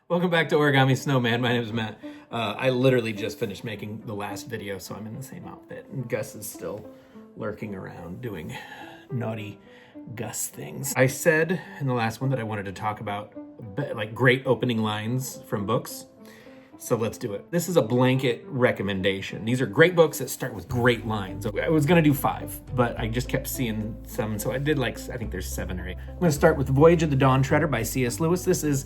Welcome back to Origami Snowman. My name is Matt. I literally just finished making the last video, so I'm in the same outfit. And Gus is still lurking around doing naughty Gus things. I said in the last one that I wanted to talk about like great opening lines from books. So let's do it. This is a blanket recommendation. These are great books that start with great lines. I was gonna do 5, but I just kept seeing some, so I did I think there's 7 or 8. I'm gonna start with Voyage of the Dawn Treader by C.S. Lewis. This is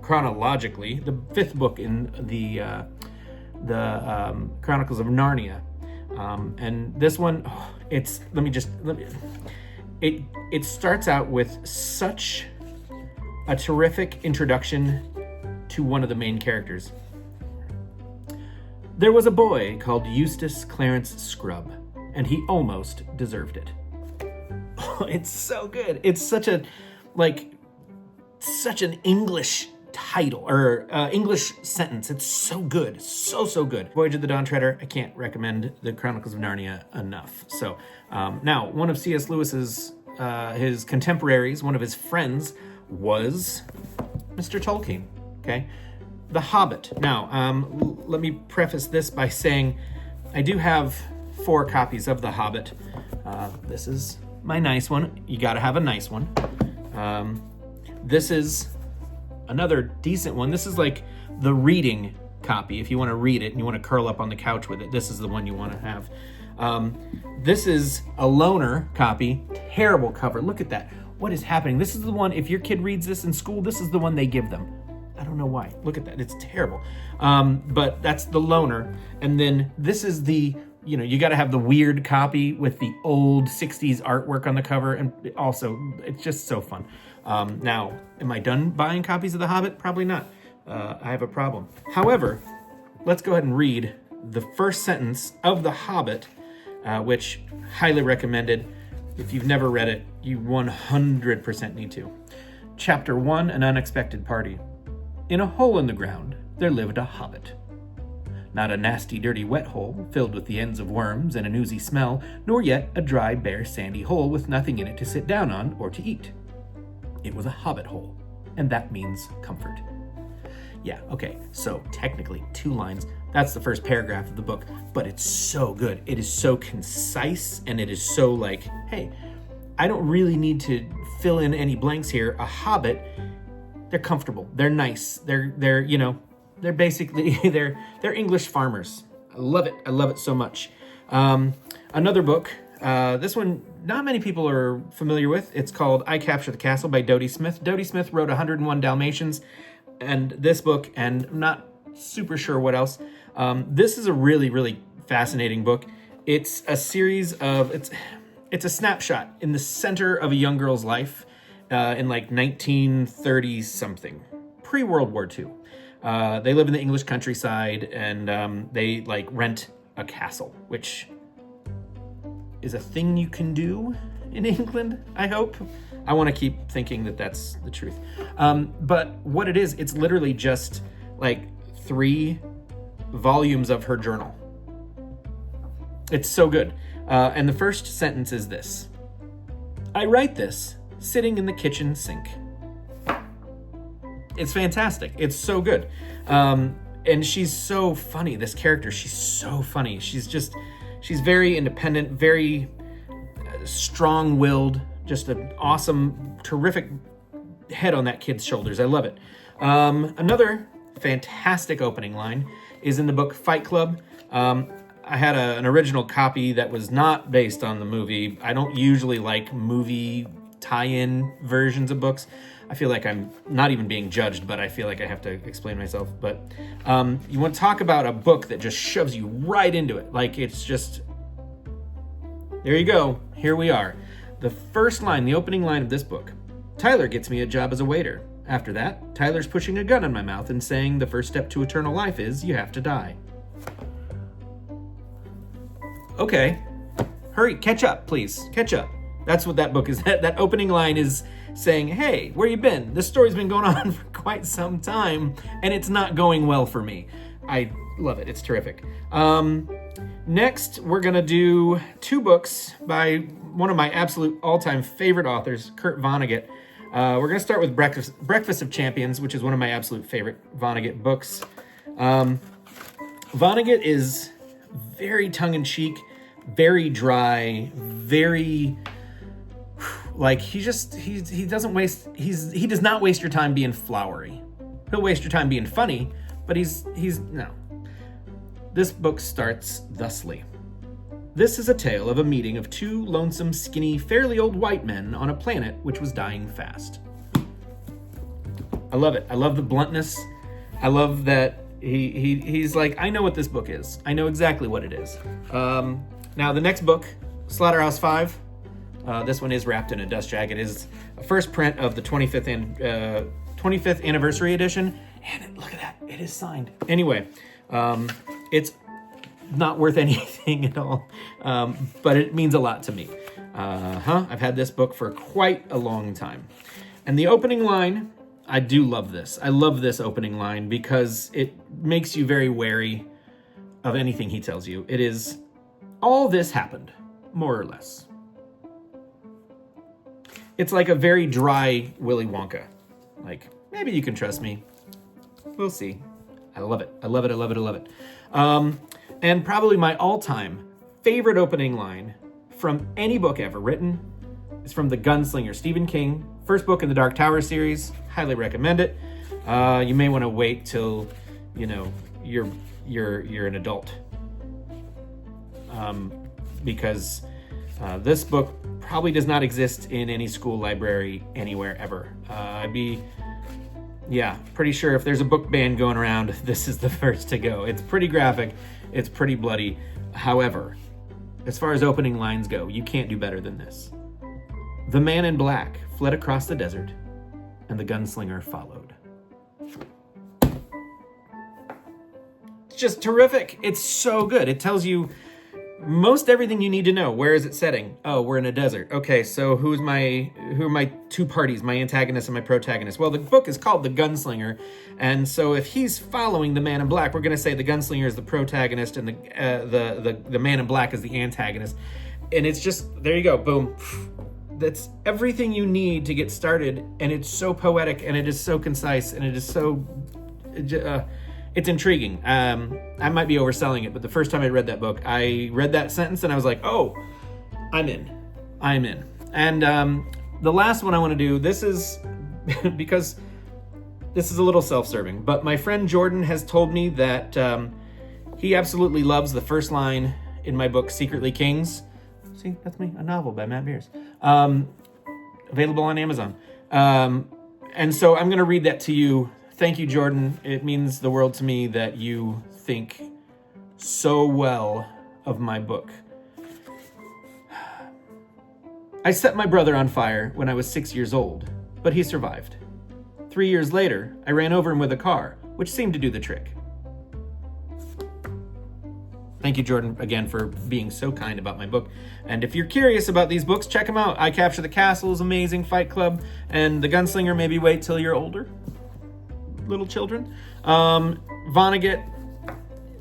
chronologically, the 5th book in the Chronicles of Narnia. And this one, it starts out with such a terrific introduction to one of the main characters. There was a boy called Eustace Clarence Scrubb, and he almost deserved it. It's so good. It's such an English title or English sentence. It's so good, so good. Voyage of the Dawn Treader. I can't recommend the Chronicles of Narnia enough. So now, one of C.S. Lewis's his contemporaries, one of his friends, was Mr. Tolkien. Okay, The Hobbit. Now, let me preface this by saying I do have 4 copies of The Hobbit. This is my nice one. You got to have a nice one. This is another decent one. This is like the reading copy. If you want to read it and you want to curl up on the couch with it, this is the one you want to have. This is a loaner copy. Terrible cover. Look at that. What is happening? This is the one, if your kid reads this in school, this is the one they give them. I don't know why. Look at that. It's terrible. But that's the loaner. And then this is the, you got to have the weird copy with the old 60s artwork on the cover. And also, it's just so fun. Now, am I done buying copies of The Hobbit? Probably not. I have a problem. However, let's go ahead and read the first sentence of The Hobbit, which highly recommended. If you've never read it, you 100% need to. Chapter 1, An Unexpected Party. In a hole in the ground, there lived a hobbit. Not a nasty, dirty, wet hole, filled with the ends of worms and an oozy smell, nor yet a dry, bare, sandy hole with nothing in it to sit down on or to eat. It was a hobbit hole, and that means comfort. Yeah, okay, so technically 2 lines. That's the first paragraph of the book, but it's so good. It is so concise, and it is so hey, I don't really need to fill in any blanks here. A hobbit, they're comfortable, they're nice, they're basically, they're English farmers. I love it so much. Another book, this one not many people are familiar with. It's called I Capture the Castle by Dodie Smith. Dodie Smith wrote 101 Dalmatians, and this book, and I'm not super sure what else. This is a really, really fascinating book. It's a series of, it's a snapshot in the center of a young girl's life in 1930 something, pre-World War II. They live in the English countryside, and they rent a castle, which is a thing you can do in England, I hope. I want to keep thinking that that's the truth. But what it is, it's literally just 3 volumes of her journal. It's so good. And the first sentence is this: I write this sitting in the kitchen sink. It's fantastic. It's so good. And she's so funny, this character. She's so funny. She's very independent, very strong-willed, just an awesome, terrific head on that kid's shoulders. I love it. Another fantastic opening line is in the book Fight Club. I had an original copy that was not based on the movie. I don't usually like movie tie-in versions of books. I feel like I'm not even being judged, but I feel like I have to explain myself. But you want to talk about a book that just shoves you right into it. It's just, there you go. Here we are. The first line, the opening line of this book: Tyler gets me a job as a waiter. After that, Tyler's pushing a gun in my mouth and saying the first step to eternal life is you have to die. Okay, hurry, catch up, please, catch up. That's what that book is. That opening line is saying, hey, where you been? This story's been going on for quite some time, and it's not going well for me. I love it. It's terrific. Next, we're going to do 2 books by one of my absolute all-time favorite authors, Kurt Vonnegut. We're going to start with Breakfast of Champions, which is one of my absolute favorite Vonnegut books. Vonnegut is very tongue-in-cheek, very dry, very... Like, he does not waste your time being flowery. He'll waste your time being funny, but no. This book starts thusly. This is a tale of a meeting of two lonesome, skinny, fairly old white men on a planet which was dying fast. I love it. I love the bluntness. I love that he's like, I know what this book is. I know exactly what it is. Now, the next book, Slaughterhouse-Five, this one is wrapped in a dust jacket. It is a first print of the 25th anniversary edition. And look at that. It is signed. Anyway, it's not worth anything at all, but it means a lot to me. I've had this book for quite a long time. And the opening line, I do love this. I love this opening line because it makes you very wary of anything he tells you. It is, all this happened, more or less. It's like a very dry Willy Wonka. Like, maybe you can trust me. We'll see. I love it. I love it. I love it. I love it. And probably my all-time favorite opening line from any book ever written is from The Gunslinger, Stephen King. First book in the Dark Tower series. Highly recommend it. You may want to wait till, you're an adult. Because this book probably does not exist in any school library anywhere ever. Pretty sure if there's a book ban going around, this is the first to go. It's pretty graphic. It's pretty bloody. However, as far as opening lines go, you can't do better than this. The man in black fled across the desert, and the gunslinger followed. It's just terrific. It's so good. It tells you most everything you need to know. Where is it setting? Oh, we're in a desert. Okay, so who are my two parties, my antagonist and my protagonist? Well, the book is called The Gunslinger, and so if he's following the man in black, we're going to say the gunslinger is the protagonist and the man in black is the antagonist. And it's just, there you go, boom. That's everything you need to get started, and it's so poetic, and it is so concise, and it is so... it's intriguing. I might be overselling it, but the first time I read that book, I read that sentence and I was like, oh, I'm in. And the last one I want to do, this is because this is a little self-serving, but my friend Jordan has told me that he absolutely loves the first line in my book, Secretly Kings. See, that's me, a novel by Matt Beers. Available on Amazon. And so I'm going to read that to you. Thank you, Jordan. It means the world to me that you think so well of my book. I set my brother on fire when I was 6 years old, but he survived. 3 years later, I ran over him with a car, which seemed to do the trick. Thank you, Jordan, again, for being so kind about my book. And if you're curious about these books, check them out. I Capture the Castle is amazing, Fight Club, and The Gunslinger, maybe wait till you're older. Little children. Vonnegut,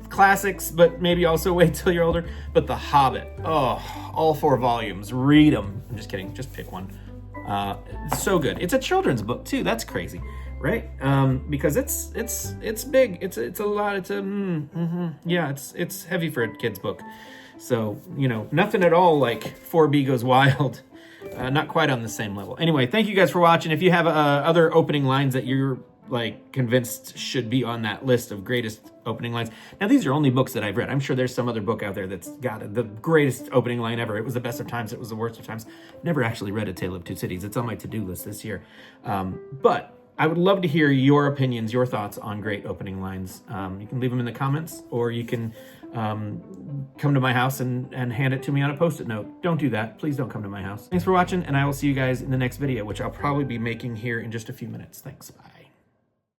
classics, but maybe also wait till you're older. But The Hobbit, all 4 volumes. Read them. I'm just kidding. Just pick one. It's so good. It's a children's book too. That's crazy, right? Because it's big. It's a lot. It's heavy for a kid's book. So nothing at all like 4B Goes Wild. Not quite on the same level. Anyway, thank you guys for watching. If you have other opening lines that you're convinced should be on that list of greatest opening lines. Now, these are only books that I've read. I'm sure there's some other book out there that's got the greatest opening line ever. It was the best of times. It was the worst of times. Never actually read A Tale of Two Cities. It's on my to-do list this year. But I would love to hear your opinions, your thoughts on great opening lines. You can leave them in the comments, or you can come to my house and hand it to me on a Post-it note. Don't do that. Please don't come to my house. Thanks for watching, and I will see you guys in the next video, which I'll probably be making here in just a few minutes. Thanks. Bye.